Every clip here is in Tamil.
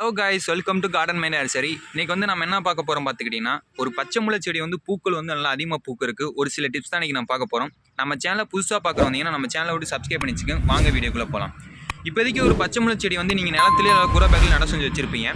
Hello guys, welcome to garden my nursery. இன்னைக்கு வந்து நம்ம என்ன பார்க்க போகிறோம் பார்த்துக்கிட்டிங்கன்னா, ஒரு பச்சை முளை செடி வந்து பூக்கள் வந்து நல்லா அதிகமாக பூக்கு இருக்குது. ஒரு சில டிப்ஸ் தான் இன்றைக்கி நம்ம பார்க்க போகிறோம். நம்ம சேனலை புதுசாக பார்க்க வந்தீங்கன்னா நம்ம சேனலை விட்டு சப்ஸ்கிரைப் பண்ணி வச்சுக்கோங்க. வாங்க வீடியோக்குள்ளே போகலாம். இப்போதைக்கு ஒரு பச்சை முளை செடி வந்து நீங்கள் நிலத்திலே குரோ பேக்கில் நட செஞ்சு வச்சுருப்பீங்க.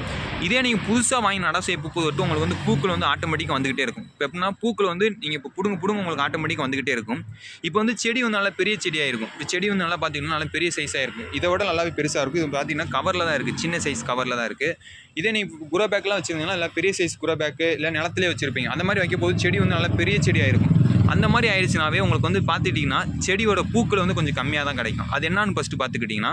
இதே நீங்கள் புதுசாக வாங்கி நட செய்ய பூப்பு தொட்டு உங்களுக்கு வந்து பூக்கள் வந்து ஆட்டோமேட்டிக்காக வந்துகிட்டே இருக்கும். இப்போ எப்படின்னா பூக்கள் வந்து நீங்கள் இப்போ புடுங்க உங்களுக்கு ஆட்டோமேட்டிக்காக வந்துகிட்டே இருக்கும். இப்போ வந்து செடி வந்து நல்லா பெரிய செடியாக இருக்கும். இப்போ செடி வந்து நல்லா பார்த்தீங்கன்னா நல்லா பெரிய சைஸாக இருக்கும். இதை விட நல்லாவே பெருசாக இருக்கும். இது பார்த்தீங்கன்னா கவரில் தான் இருக்குது, சின்ன சைஸ் கவரில் தான் இருக்குது. இதே நீங்கள் குரோ பேக்கெலாம் வச்சுருந்தீங்கன்னா இல்லை பெரிய சைஸ் குரோ பேக்கு இல்லை நிலத்திலே வச்சுருப்பீங்க. அந்த மாதிரி வைக்க போது செடி வந்து நல்லா பெரிய செடியாக இருக்கும். அந்த மாதிரி ஆயிடுச்சுனாவே உங்களுக்கு வந்து பார்த்துக்கிட்டிங்கன்னா செடியோட பூக்கள் வந்து கொஞ்சம் கம்மியாக தான் கிடைக்கும். அது என்னன்னு ஃபஸ்ட்டு பார்த்துக்கிட்டிங்கன்னா,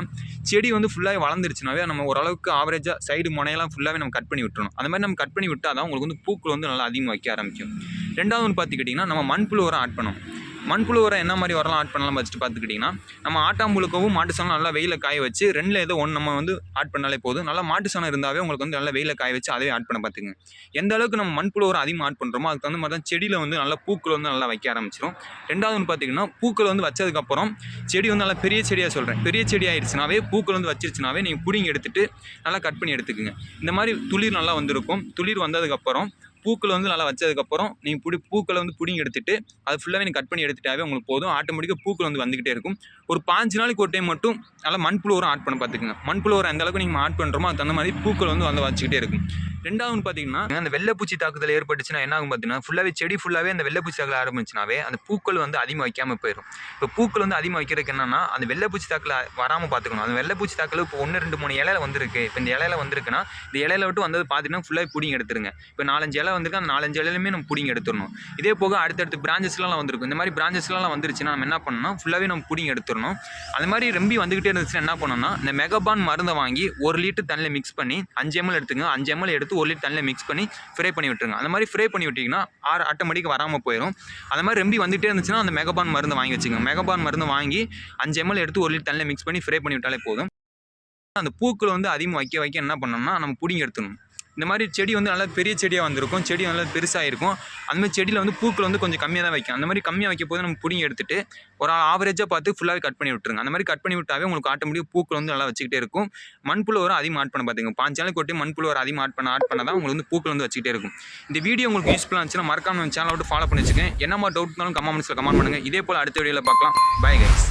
செடி வந்து ஃபுல்லாக வளர்ந்துருச்சுனாவே நம்ம ஓரளவுக்கு ஆவரேஜாக சைடு முனையெல்லாம் ஃபுல்லாகவே நம்ம கட் பண்ணி விட்டுறணும். அந்த மாதிரி நம்ம கட் பண்ணி விட்டால் தான் உங்களுக்கு வந்து பூக்கள் வந்து நல்லா அதிகமாக வைக்க ஆரம்பிக்கும். ரெண்டாவது ஒன்று பார்த்துக்கிட்டிங்கன்னா, நம்ம மண்புழு உரம் ஆட் பண்ணணும். மண்புழு உரம் என்ன மாதிரி உரம்லாம் ஆட் பண்ணலாம் ஃபஸ்ட்டு பார்த்துக்கிட்டிங்கன்னா, நம்ம ஆட்டாம்புழுக்கவும் மாட்டு சாணம் நல்லா வெயில காய வச்சு ரெண்டில் ஏதோ ஒன்று நம்ம வந்து ஆட் பண்ணாலே போதும். நல்லா மாட்டு சாணம் இருந்தாவே உங்களுக்கு வந்து நல்லா வெயில காய வச்சு அதே ஆட் பண்ண பார்த்துங்க. எந்த அளவுக்கு நம்ம மண்புழு உரம் அதிகமாக ஆட் பண்ணுறோமோ அதுக்கு தகுந்த மாதிரி தான் செடியில் வந்து நல்லா பூக்கள் வந்து நல்லா வைக்க ஆரம்பிச்சிடும். ரெண்டாவது ஒன்று பார்த்திங்கன்னா, பூக்கள் வந்து வச்சதுக்கப்புறம் செடி வந்து நல்லா பெரிய செடியாக சொல்கிறேன், பெரிய செடி ஆயிடுச்சுனாவே பூக்கள் வந்து வச்சிருச்சுனாவே நீங்கள் பிடிங்கி எடுத்துகிட்டு நல்லா கட் பண்ணி எடுத்துக்குங்க. இந்த மாதிரி துளிர் நல்லா வந்திருக்கும். துளிர் வந்ததுக்கப்புறம் பூக்கள் வந்து நல்லா வச்சதுக்கப்புறம் நீங்கள் பூக்களை வந்து பிடிங்கி எடுத்துகிட்டு அது ஃபுல்லாகவே நீங்கள் கட் பண்ணி எடுத்துட்டாவே உங்களுக்கு போதும். ஆட்டோமேட்டிக்காக பூக்கள் வந்து வந்துக்கிட்டே இருக்கும். ஒரு 5 நாளைக்கு ஒரு டைம் மட்டும் நல்லா மண்புழு உரம் ஆட் பண்ண பார்த்துக்குங்க. மண்புழு உரம் எந்த அளவுக்கு நீங்கள் ஆட் பண்ணுறோமோ அதுக்கு தகுந்த மாதிரி பூக்கள் வந்து வச்சுக்கிட்டே இருக்கும். ரெண்டாவது பார்த்தீங்கன்னா, அந்த வெள்ளைப்பூச்சி தாக்குதல் ஏற்பட்டுச்சுன்னா என்ன ஆகும் பார்த்தீங்கன்னா, ஃபுல்லாகவே செடி ஃபுல்லாகவே அந்த வெள்ளைப்பூச்சி தாக்கல் ஆரம்பிச்சுனாவே அந்த பூக்கள் வந்து அதிகமாக வைக்காமல் போயிடும். இப்போ பூக்கள் வந்து அதிகமாக வைக்கிறதுக்கு என்னன்னா, அந்த வெள்ளைப்பூச்சி தாக்கல் வராமல் பார்த்துக்கணும். அந்த வெள்ளைப்பூச்சி தாக்கல் இப்போ 1, 2, 3 இலையில வந்திருக்கு. இப்போ இந்த இலையில வந்திருக்குன்னா இந்த இலையில விட்டு வந்தது பார்த்தீங்கன்னா ஃபுல்லாக பிடிங்கி எடுத்துருங்க. இப்போ 4-5 இலை வந்திருக்கு, அந்த 4-5 இலையிலுமே நம்ம பிடிங்கி எடுத்துடணும். இதே போக அடுத்தடுத்து பிரான்ச்சஸ்லாம் வந்திருக்கும். இந்த மாதிரி பிரான்ச்சஸ்லாம் வந்துருச்சுன்னா நம்ம என்ன பண்ணணும், ஃபுல்லாகவே நம்ம பிடிங்கி எடுத்துடணும். அந்த மாதிரி ரொம்ப வந்துகிட்டே இருந்துச்சுன்னா என்ன பண்ணணும்னா, இந்த மெகாபான் மருந்தை வாங்கி 1 லிட்டர் தண்ணியில் மிக்ஸ் பண்ணி 5 ml எடுத்துங்க. 5 ml எடுத்து 1 லிட்டர் தண்ணியில் மிக்ஸ் பண்ணி ஃப்ரை பண்ணி விட்டுருங்க. அந்த மாதிரி ஃப்ரை பண்ணி விட்டிங்கன்னா ஆட்டோமேட்டிக்காக வராமல் போயிடும். அந்த மாதிரி ரொம்ப வந்துகிட்டே இருந்துச்சுன்னா அந்த மெகாபான் மருந்து வாங்கி வச்சுங்க. மெகாபான் மருந்து வாங்கி 5 ml எடுத்து 1 லிட்டர் தண்ணியில் மிக்ஸ் பண்ணி ஃப்ரை பண்ணி விட்டாலே போதும். அந்த பூக்கள் வந்து அதிகமாக வைக்க என்ன பண்ணணும்னா நம்ம பிடிங்கி எடுத்துடணும். இந்த மாதிரி செடி வந்து நல்லா பெரிய செடியாக வந்திருக்கும், செடி நல்லா பெருசாக இருக்கும். அந்தமாதிரி செடியில் வந்து பூக்கள் வந்து கொஞ்சம் கம்மியாக தான் வைக்கும். அந்த மாதிரி கம்மியாக வைக்க போது நம்ம பிடிங்கி எடுத்துகிட்டு ஒரு ஆவரேஜாக பார்த்து ஃபுல்லாகவே கட் பண்ணி விட்டுருங்க. அந்த மாதிரி கட் பண்ணி விட்டாவே உங்களுக்கு ஆட்டோமேட்டிக்காக பூக்கள் வந்து நல்லா வச்சுக்கிட்டே இருக்கும். மண்புழு உரம் அதிகமாக ஆட் பண்ண பார்த்துங்க. 5 நாளைக்கு கொட்டி மண்புழு உரம் அதிகமாக ஆட் பண்ண தான் உங்களுக்கு வந்து பூக்கள் வந்து வச்சுக்கிட்டே இருக்கும். இந்த வீடியோ உங்களுக்கு யூஸ்ஃபுல்லாக இருந்துச்சுன்னா மறக்காம நம்ம சேனலை விட்டு ஃபாலோ பண்ணி வச்சுக்கேன். என்ன மாதிரி டவுட் இருந்தாலும் கமெண்ட்ஸில் கமெண்ட் பண்ணுங்கள். இதே போல் அடுத்த வீடியோவில் பார்க்கலாம். Bye guys.